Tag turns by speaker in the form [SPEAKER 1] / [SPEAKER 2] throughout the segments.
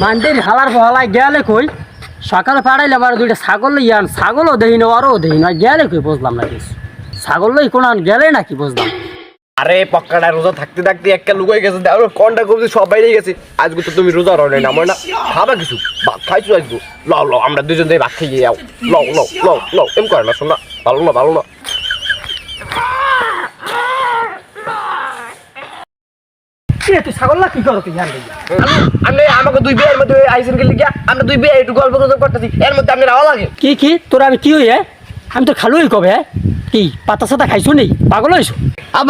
[SPEAKER 1] মান্ডের হালার বহালায় গেলে কই সকালে পাড়াইলে আমার দুইটা ছাগল ইয়ান ছাগলও দেই না আরও দেই না গেলে কই বুঝলাম না কিছু ছাগল লই কোন গেলে নাকি বুঝলাম।
[SPEAKER 2] আরে পক্কাটা রোজা থাকতে থাকতে একটা লুকাই গেছে দেখো কোনটা করছে সব বাইরে গেছে। আজকে তো তুমি রোজা রয় না আমার না খাবা কিছু ভাত খাইছো আজকে লও লও আমরা দুজন দিয়ে ভাত খেয়ে যাও লও লও লও লও এম করে না শোনা ভালো না ভালো না।
[SPEAKER 1] তুই ছাগল না কি করো তুই জান
[SPEAKER 2] আপনি আমাকে দুই বিয়ের মধ্যে আইসেন গেলে গিয়া আমরা দুই বিয়ে একটু গল্প করতেছি এর মধ্যে আপনি রাওয়া লাগে
[SPEAKER 1] কি তোরা আমি কি হই আমি তো খালুই কবে কি পাতা সাতা খাইছো নি পাগল হইছো।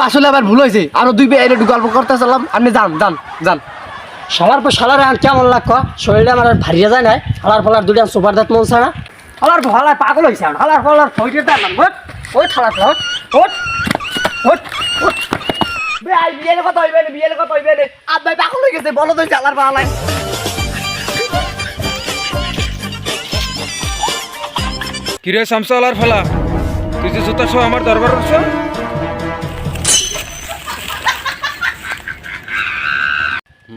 [SPEAKER 2] আসলে আবার ভুল হয়েছে আরো দুই বিয়ে একটু গল্প করতেছিলাম আপনি যান যান যান।
[SPEAKER 1] শালার পর শালার আর কেমন লাগ শরীরে আমার আর ভারিয়া যায় নাই হালার ফলার দুইটা সুপার দাঁত মন ছাড়া হালার ফলার পাগল হয়েছে হালার ফলার ফইটে তার নাম ওই ঠালা ফলার ওট ওট ওট
[SPEAKER 2] বিয়ের কথা হইবে না বিয়ের কথা হইবে না আব্বাই পাগল হয়ে গেছে বলো তো চালার পালাই।
[SPEAKER 3] কিরে শামসালার ফলা তুই যে জুতা সহ আমার দরবার করছ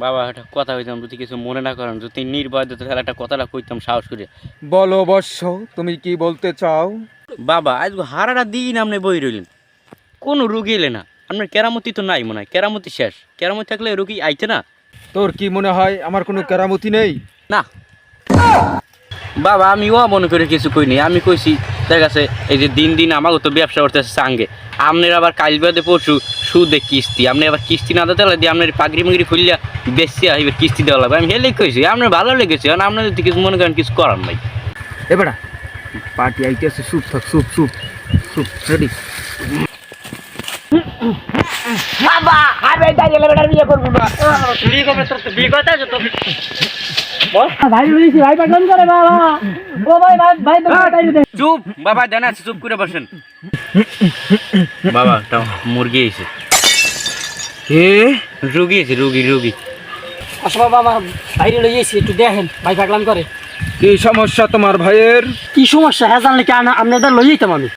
[SPEAKER 4] বাবা একটা কথা কইতাম যদি কিছু মনে না করেন যদি নির্ভয় দিতে তাহলে একটা কথাটা কইতাম সাহস করে।
[SPEAKER 3] বলো বৎস তুমি কি বলতে চাও?
[SPEAKER 4] বাবা আজ হারাটা দিন আপনি বই রইলেন কোনো রুগী এলে না আপনার কেরামতি তো নাই মনে হয় কেরামতি শেষ কেরামতি থাকলে রুগী আইতে না।
[SPEAKER 3] তোর কি মনে হয় আমার কোনো কেরামতি নেই?
[SPEAKER 4] না বাবা আমি ও মনে করে কিছু কইনি আমি কইছি দেখ আছে এই যে দিন দিন আমাকে তো ব্যবসা করতেছে সাঙ্গে আপনার আবার কাল বাদে পরশু সুদে কিস্তি আপনি আবার কিস্তি না দিতে দিয়ে আপনার পাগড়ি মাগড়ি খুললে বেশি এবার কিস্তি দেওয়া লাগবে আমি হেলেই কইছি আপনার ভালো লেগেছে কারণ আপনার যদি কিছু মনে করেন কিছু করার নাই।
[SPEAKER 3] এবারে পার্টি আইতেছে সুপ থাক সুপ সুপ সুপ রেডি।
[SPEAKER 2] বাবা আমি তাই গেলে বেটার বিয়ে করব না
[SPEAKER 1] বিয়ে করবে তোর বিয়ে করতে আছে তো ভাই রইছি ভাই পাগল করে বাবা ও ভাই ভাই তো তাই দে
[SPEAKER 4] চুপ বাবা জানা আছে চুপ করে বসেন। বাবা একটা মুরগি এসে রুগী এসে রুগী রুগী
[SPEAKER 1] আসো বাবা আমার বাইরে লইয়েছি একটু দেখেন ভাই পাগলাম করে।
[SPEAKER 3] কি সমস্যা তোমার ভাইয়ের?
[SPEAKER 1] কি সমস্যা হ্যাঁ জানলে কি আপনাদের লই যেতাম আমি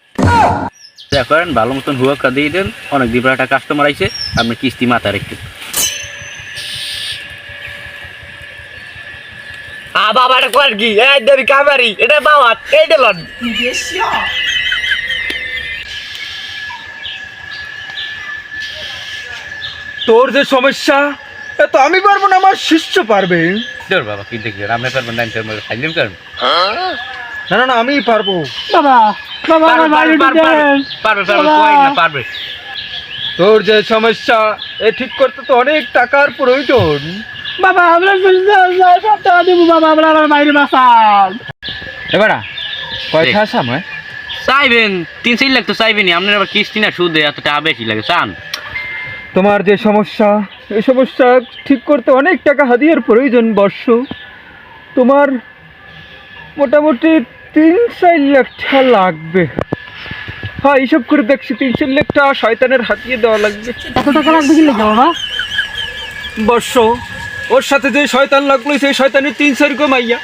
[SPEAKER 4] যা করেন ভালো মতন হুয়াক্কা দিয়ে দেন অনেক দিন পর একটা কাস্টমার আইছে আপনি কিস্তি মাথায় রেখে
[SPEAKER 2] বাবা এটা কর কি এই দেবি কামারি এটা বাবা এই দেলন
[SPEAKER 3] তোর যে সমস্যা এ তো আমি পারবো না আমার শিষ্য পারবে।
[SPEAKER 4] তোর বাবা কি দেখবেন আপনি পারবেন না খাইলেন করেন
[SPEAKER 3] না না না আমিই পারবো।
[SPEAKER 1] বাবা বাবা আমার বাইরে দেন
[SPEAKER 4] পারবে পারবে কই না পারবে।
[SPEAKER 3] তোর যে সমস্যা এ ঠিক করতে তো অনেক টাকার প্রয়োজন।
[SPEAKER 1] বাবা আমরা সব টাকা দিব বাবা আমরা আমার বাইরে বাসান
[SPEAKER 3] এবারে কয়টা আসাম হয়
[SPEAKER 4] চাইবেন 3-4 লাখ তো চাইবেনই আপনার আবার কিস্তি না সুদে এত টাকা বেশি লাগে চান।
[SPEAKER 3] তোমার যে সমস্যা এই সমস্যা ঠিক করতে অনেক টাকা হাদিয়ার প্রয়োজন বর্ষ। তোমার মোটামুটি 3-4 লাখ টাকা লাগবে। হ্যাঁ এইসব করে দেখছি 3-4 লাখ টাকা শয়তানের হাতিয়ে দেওয়া লাগবে।
[SPEAKER 1] এত টাকা লাগবে কি লাগবে বাবা?
[SPEAKER 3] বর্ষ ওর সাথে যে শয়তান লক লইছে এই শয়তানের 3-4 গো মাইয়া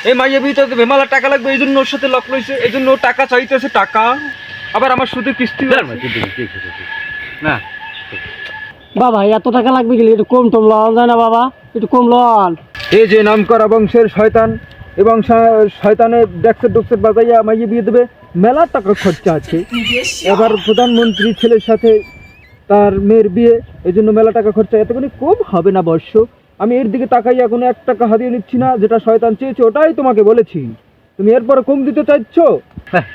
[SPEAKER 3] এই মাইয়া ভিতরে বেমালা টাকা লাগবে এই জন্য ওর সাথে লক লইছে এই জন্য ও টাকা চাইতেছে টাকা আবার আমার শুধু কিস্তি
[SPEAKER 4] না
[SPEAKER 1] বাবা এত টাকা লাগবে কি একটু কম টম লন যায় না বাবা একটু কম লন।
[SPEAKER 3] এই যে নামকরা বংশের শয়তান এবং শয়তানের ডেক্সের ডুক্সের বাজাইয়া মাইয়ে বিয়ে দেবে মেলা টাকা খরচা আছে। এবার প্রধানমন্ত্রী ছেলের সাথে তার মেয়ের বিয়ে এই জন্য মেলা টাকা খরচা এতখানি কম হবে না বর্ষ। আমি এর দিকে তাকাইয়া কোনো 1 টাকা হারিয়ে নিচ্ছি না যেটা শয়তান চেয়েছে ওটাই তোমাকে বলেছি তুমি এরপরে কম দিতে চাইছো?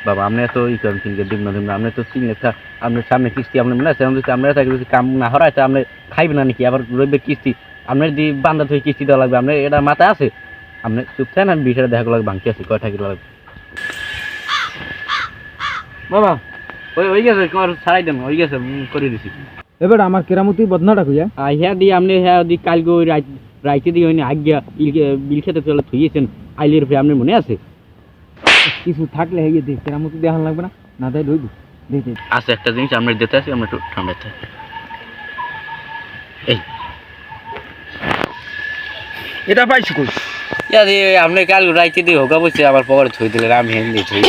[SPEAKER 4] বাবা আপনি তো ই করেন কিনকে দিব না দিব না আপনি তো 3 লাখ আপনার সামনে কিস্তি আপনি মনে আছে যদি আমরা থাকি যদি কাম না হরাইতে আপনি খাইবেন না নাকি আবার রইবে কিস্তি আপনার যদি বান্ধা থেকে কিস্তি দেওয়া লাগবে আপনার এটা মাথায় আছে আপনি চুপ থাকেন আমি বিষয়টা দেখা লাগবে ভাঙতে আছি কয় টাকা লাগবে। বাবা ওই গেছে তোমার ছাড়াই দেন ওই গেছে করে দিছি।
[SPEAKER 3] এবার আমার কেরামতি বদনাটা কইয়া
[SPEAKER 4] হ্যাঁ দিয়ে আপনি হ্যাঁ দি কালকে ওই রাইতে দিয়ে হয়নি আজ্ঞা বিল খেতে চলে থইয়েছেন আইলের ফে আপনার মনে আছে?
[SPEAKER 3] কিছু থাকলে হয়ে দে কেরামতি দেওয়া লাগবে না না দেয় লইব দে দে
[SPEAKER 4] আচ্ছা একটা জিনিস আমরা দিতে আসি আমরা একটু ঠান্ডা থাকি এই
[SPEAKER 3] এটা পাইছি কই
[SPEAKER 4] আপনি কাল রাইতে দিয়ে হোকা বসে আবার পরে থই দিলেন আমি হেন দিয়ে থই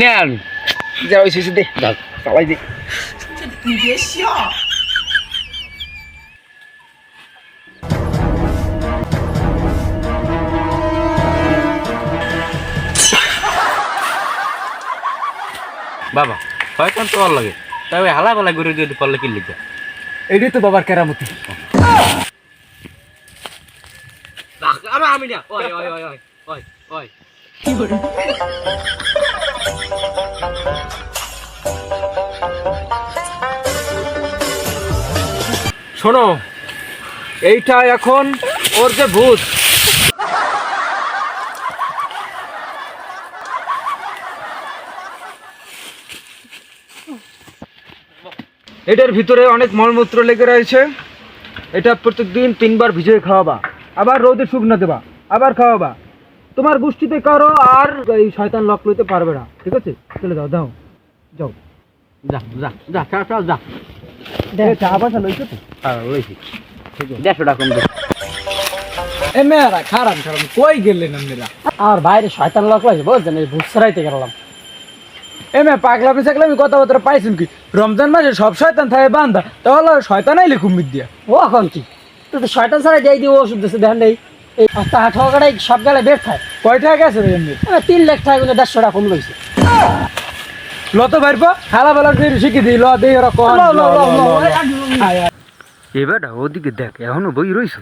[SPEAKER 4] নেন
[SPEAKER 3] যা ওই শিশু দে সবাই দে।
[SPEAKER 4] বাবা শয়তান তো ওর লাগে তাই ওই হালা পালা করে যদি পারলে কি লিখবে
[SPEAKER 3] এটাই তো বাবার কেরামতি।
[SPEAKER 4] আমি না ওই ওই ওই ওই ওই ওই
[SPEAKER 3] শোনো, এইটা এখন ওর যে ভূত, এটার ভিতরে অনেক মলমূত্র লেগে রয়েছে। এটা প্রত্যেকদিন 3 বার ভিজিয়ে খাওয়াবা, আবার রোদে শুকনো দেবা, আবার খাওয়াবা। তোমার গোষ্ঠীতে কারো আর এই শয়তান লক লইতে পারবে না, ঠিক আছে? চলে যাও, যাও যাও।
[SPEAKER 4] যা যা যা চল চল যা
[SPEAKER 3] চা পয়সা লইছো তো?
[SPEAKER 4] হ্যাঁ লইছি 150 টাকা কম দে
[SPEAKER 3] এ মেয়েরা খারাপ খারাপ কই গেলেন আপনারা?
[SPEAKER 1] আর বাইরে শয়তান লোক লাগছে বুঝছেন, এই ভূত সরাইতে গেলাম।
[SPEAKER 3] এ মেয়ে পাগলামি সাগলামি কথাবার্তা পাইছেন কি? রমজান মাসে সব শয়তান থাকে বান্ধা, তাহলে শয়তান আইলে কুমির দিয়া।
[SPEAKER 1] ও এখন কি তুই তো শয়তান ছাড়াই দিয়ে দিয়ে ওষুধ দিচ্ছে দেখেন নেই, এই ঠকাটাই সব গেলে বের খায়।
[SPEAKER 3] কয় টাকা গেছে রে এমনি?
[SPEAKER 1] 3 লাখ টাকা কিন্তু 150 টাকা কম লইছে।
[SPEAKER 3] লত ভাইরপা খালা বেলা শিখি দিই, ল দেই ওরা কন।
[SPEAKER 1] ল, ল, ল, ল, ল, ল।
[SPEAKER 3] এবার ওদিকে দেখ, এখনো বই রইছ।